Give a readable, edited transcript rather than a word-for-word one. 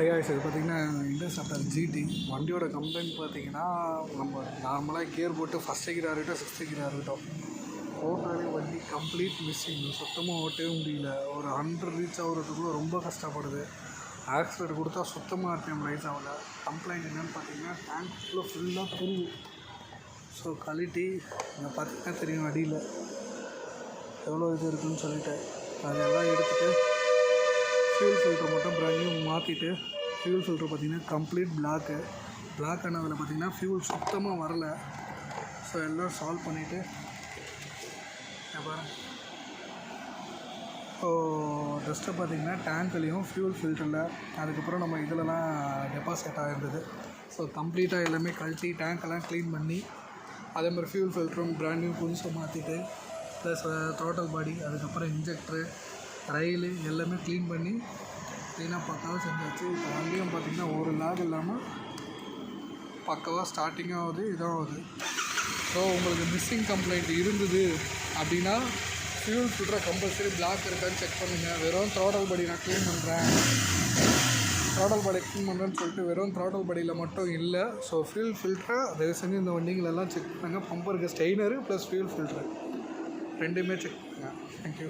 ஐயா இது பார்த்திங்கன்னா இண்டோஸ்டார்டர் ஜிடி வண்டியோட கம்ப்ளைண்ட் பார்த்திங்கன்னா நம்ம நார்மலாக கியர் போட்டு ஃபஸ்ட்டு கியராக இருக்கட்டும் சிக்ஸ்த்து கியராக இருக்கட்டும் ஓட்டாலே வண்டி கம்ப்ளீட் மிஸ்ஸிங் சுத்தமாக ஓட்டவே முடியல. ஒரு 100 ரீச் ஆகிறதுக்குள்ள ரொம்ப கஷ்டப்படுது. ஆக்சிலேட்டர் கொடுத்தா சுத்தமாக RPM ரைஸ் ஆகல. கம்ப்ளைண்ட் என்னென்னு பார்த்தீங்கன்னா டேங்க்குள்ளே ஃபுல்லாக துருவு. ஸோ கழட்டி இங்கே பார்த்திங்கன்னா தெரியும் அடியில் எவ்வளோ இது இருக்குதுன்னு சொல்லிட்டு அதெல்லாம் எடுத்துகிட்டு ஃபியூல் ஃபில்ட்ரு மட்டும் பிராண்ட் நியூ மாற்றிட்டு ஃபியூல் ஃபில்ட்ரு பார்த்திங்கன்னா கம்ப்ளீட் பிளாக் ஆனதில் பார்த்திங்கன்னா ஃபியூல் சுத்தமாக வரல. ஸோ எல்லாம் சால்வ் பண்ணிவிட்டு பாருங்கள். ஸோ ஜஸ்ட்டு பார்த்திங்கன்னா டேங்க்லேயும் ஃபியூல் ஃபில்டரில் அதுக்கப்புறம் நம்ம இதிலலாம் டெபாசிட் ஆகிருந்தது. ஸோ கம்ப்ளீட்டாக எல்லாமே கழட்டி டேங்க்கெல்லாம் க்ளீன் பண்ணி அதே மாதிரி ஃபியூல் ஃபில்ட்ரும் பிராண்ட் நியூ புதுசாக மாற்றிட்டு ப்ளஸ் த்ரோட்டல் பாடி அதுக்கப்புறம் இன்ஜெக்ட்ரு ரயிலு எல்லாமே க்ளீன் பண்ணி க்ளீனாக பக்காவாக செஞ்சாச்சு. இப்போ வண்டியும் பார்த்திங்கன்னா ஒரு லாக் இல்லாமல் பக்காவாக ஸ்டார்டிங் ஆகுது இதாகுது. ஸோ உங்களுக்கு மிஸ்ஸிங் கம்ப்ளைண்ட் இருந்தது அப்படின்னா ஃபியூல் ஃபில்டரை கம்பல்சரி பிளாக் இருக்கான்னு செக் பண்ணுங்கள். வெறும் த்ரோட்டல் பாடி நான் க்ளீன் பண்ணுறேன் சொல்லிட்டு வெறும் த்ரோட்டல் பாடியில் மட்டும் இல்லை. ஸோ ஃபியூல் ஃபில்டரை தயவு செஞ்சு இந்த வண்டிங்களெல்லாம் செக் பண்ணுங்கள். பம்பருக்கு ஸ்டெய்னரு ப்ளஸ் ஃபியூல் ஃபில்ட்ரு ரெண்டுமே செக் பண்ணுங்கள். தேங்க்யூ.